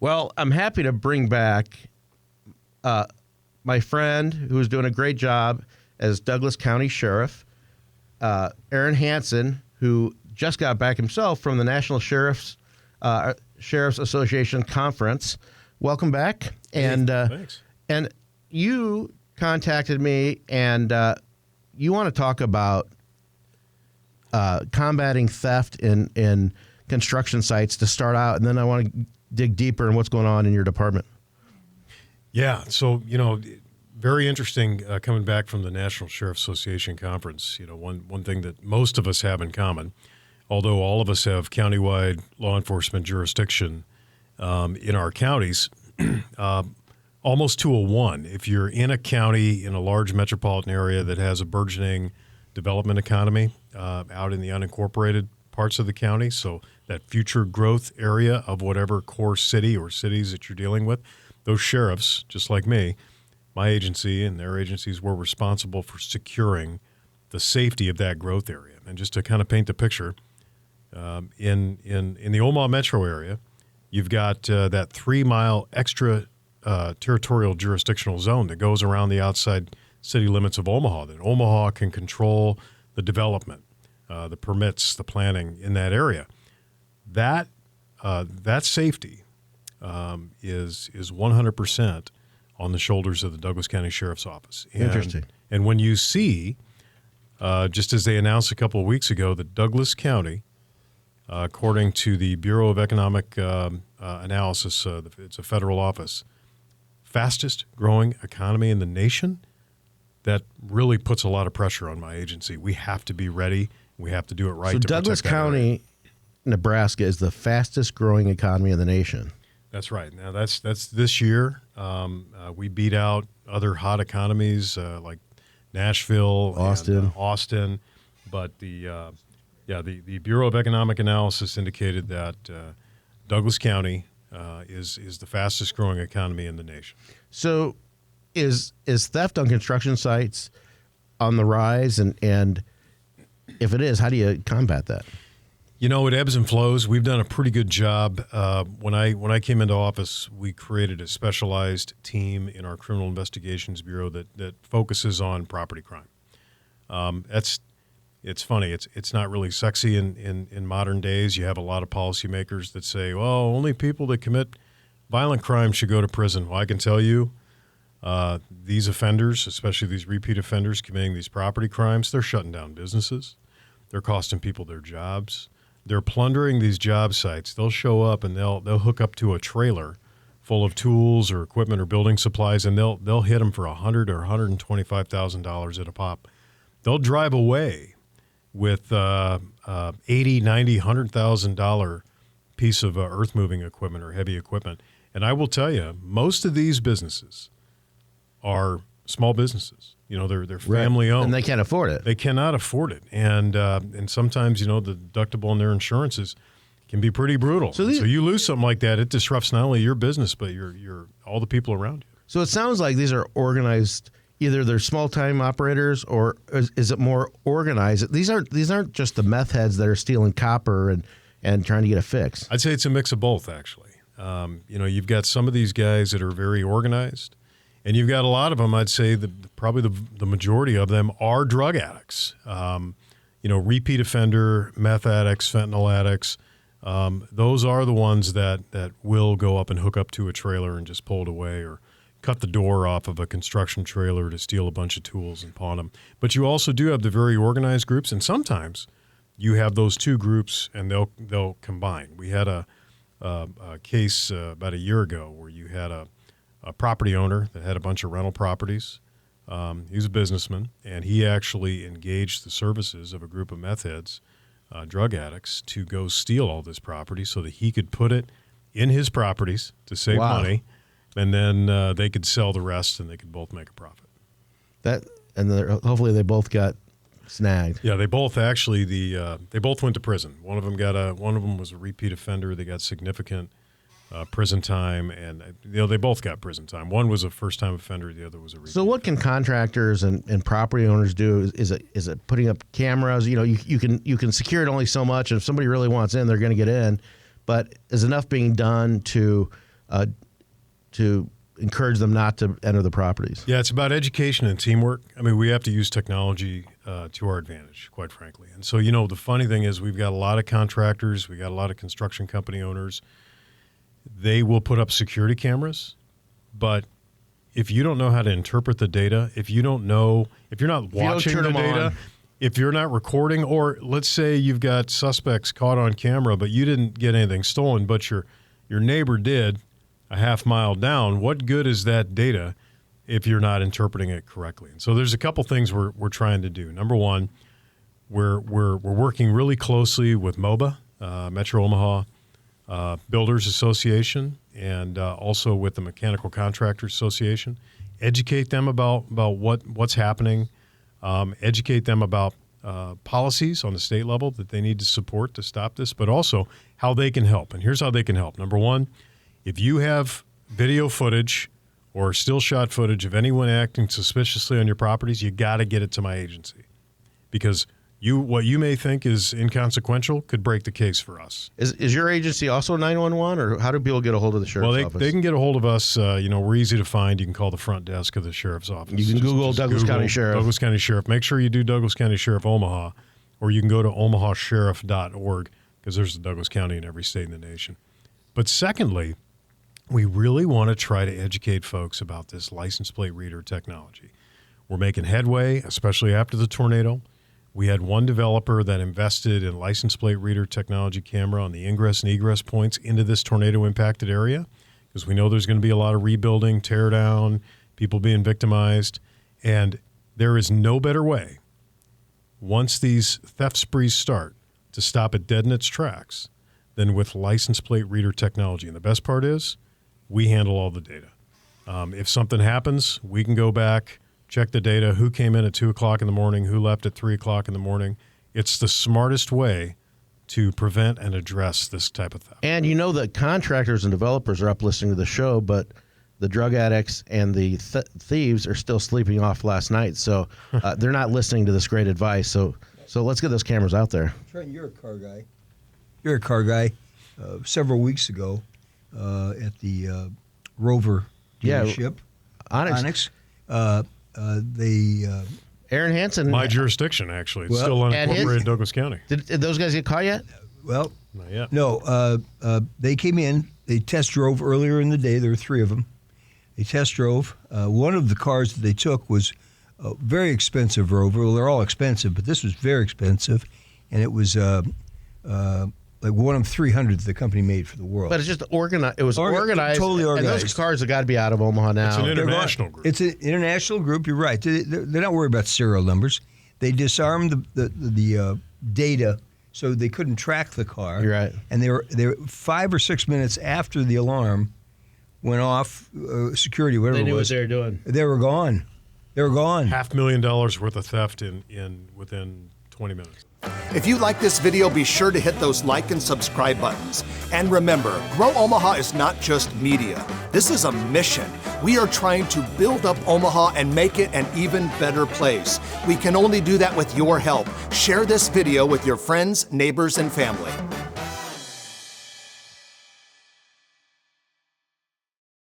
Well, I'm happy to bring back my friend who is doing a great job as Douglas County Sheriff, Aaron Hanson, who just got back himself from the National Sheriff's Association Conference. Welcome back. And thanks. And you contacted me, and you want to talk about combating theft in construction sites to start out, and then I want to dig deeper in what's going on in your department. Yeah, so, very interesting coming back from the National Sheriff's Association Conference. One thing that most of us have in common, although all of us have countywide law enforcement jurisdiction in our counties, almost to a one. If you're in a county in a large metropolitan area that has a burgeoning development economy out in the unincorporated parts of the county, so that future growth area of whatever core city or cities that you're dealing with, those sheriffs, just like me, my agency and their agencies were responsible for securing the safety of that growth area. And just to kind of paint the picture, in the Omaha metro area, you've got that 3-mile extra territorial jurisdictional zone that goes around the outside city limits of Omaha, that Omaha can control the development, the permits, the planning in that area. That safety is 100% on the shoulders of the Douglas County Sheriff's Office. Interesting. And when you see, just as they announced a couple of weeks ago, that Douglas County, according to the Bureau of Economic Analysis, it's a federal office, fastest growing economy in the nation, that really puts a lot of pressure on my agency. We have to be ready. We have to do it right. So Douglas County, Nebraska, is the fastest growing economy in the nation. That's right. Now that's this year. We beat out other hot economies like Nashville, and, Austin. But the Bureau of Economic Analysis indicated that Douglas County is the fastest growing economy in the nation. So, is theft on construction sites on the rise, and if it is, how do you combat that? It ebbs and flows. We've done a pretty good job. When I came into office, we created a specialized team in our Criminal Investigations Bureau that focuses on property crime. It's funny. It's not really sexy in modern days. You have a lot of policymakers that say, well, only people that commit violent crime should go to prison. Well, I can tell you, these offenders, especially these repeat offenders committing these property crimes, they're shutting down businesses. They're costing people their jobs. They're plundering these job sites. They'll show up and they'll hook up to a trailer full of tools or equipment or building supplies, and they'll hit them for $100,000 or $125,000 at a pop. They'll drive away with $80,000, $90,000, $100,000 piece of earth moving equipment or heavy equipment. And I will tell you, most of these businesses are small businesses. They're family owned, and they can't afford it. They cannot afford it, and sometimes the deductible on their insurances can be pretty brutal. So you lose something like that, it disrupts not only your business but your all the people around you. So it sounds like these are organized. Either they're small time operators, or is it more organized? These aren't just the meth heads that are stealing copper and trying to get a fix. I'd say it's a mix of both, actually. You've got some of these guys that are very organized. And you've got a lot of them, I'd say probably the majority of them are drug addicts. Repeat offender, meth addicts, fentanyl addicts. Those are the ones that will go up and hook up to a trailer and just pull it away, or cut the door off of a construction trailer to steal a bunch of tools and pawn them. But you also do have the very organized groups, and sometimes you have those two groups and they'll combine. We had a case about a year ago where you had a property owner that had a bunch of rental properties. He was a businessman, and he actually engaged the services of a group of meth heads, drug addicts, to go steal all this property so that he could put it in his properties to save money, and then they could sell the rest and they could both make a profit. Hopefully they both got snagged. Yeah, they both actually they both went to prison. One of them was a repeat offender. They got significant prison time, and they both got prison time. One was a first-time offender, the other was a repeat. So what can contractors and property owners do? Is it putting up cameras? You can secure it only so much, and if somebody really wants in, they're going to get in. But is enough being done to to encourage them not to enter the properties. Yeah, it's about education and teamwork. I mean, we have to use technology to our advantage, quite frankly. And so, the funny thing is we've got a lot of contractors, we got a lot of construction company owners. They will put up security cameras, but if you don't know how to interpret the data, if you're not watching the data, if you're not recording, or let's say you've got suspects caught on camera, but you didn't get anything stolen, but your neighbor did a half mile down, what good is that data if you're not interpreting it correctly? And so there's a couple things we're trying to do. Number one, we're working really closely with MOBA, Metro Omaha Builders Association, and also with the Mechanical Contractors Association. Educate them about what's happening. Educate them about policies on the state level that they need to support to stop this, but also how they can help. And here's how they can help. Number one, if you have video footage or still shot footage of anyone acting suspiciously on your properties, you got to get it to my agency, because what you may think is inconsequential could break the case for us. Is your agency also 911, or how do people get a hold of the sheriff's office? Well, they can get a hold of us. We're easy to find. You can call the front desk of the sheriff's office. You can Google Douglas County Sheriff. Douglas County Sheriff. Make sure you do Douglas County Sheriff Omaha, or you can go to omahasheriff.org, because there's a Douglas County in every state in the nation. But secondly, we really want to try to educate folks about this license plate reader technology. We're making headway, especially after the tornado. We had one developer that invested in license plate reader technology camera on the ingress and egress points into this tornado-impacted area, because we know there's going to be a lot of rebuilding, tear down, people being victimized. And there is no better way, once these theft sprees start, to stop it dead in its tracks than with license plate reader technology. And the best part is, we handle all the data. If something happens, we can go back, check the data, who came in at 2 o'clock in the morning, who left at 3 o'clock in the morning. It's the smartest way to prevent and address this type of theft. And the contractors and developers are up listening to the show, but the drug addicts and the thieves are still sleeping off last night. So they're not listening to this great advice. So let's get those cameras out there. Trent, you're a car guy. Several weeks ago, at the Rover dealership, Onyx. Aaron Hanson. My jurisdiction, actually. It's still unincorporated Douglas County. Did those guys get caught yet? Well, not yet. No. They came in. They test drove earlier in the day. There were three of them. They test drove. One of the cars that they took was a very expensive Rover. Well, they're all expensive, but this was very expensive, and it was like one of 300 the company made for the world. But it's just organized. It was organized. Totally organized. And those cars have got to be out of Omaha now. It's an international group. It's an international group. You're right. They're not worried about serial numbers. They disarmed the data so they couldn't track the car. You're right. And they were 5 or 6 minutes after the alarm went off, security, whatever They knew it was. what they were doing. They were gone. They were gone. $500,000 worth of theft within 20 minutes. If you like this video, be sure to hit those like and subscribe buttons. And remember, Grow Omaha is not just media. This is a mission. We are trying to build up Omaha and make it an even better place. We can only do that with your help. Share this video with your friends, neighbors, and family.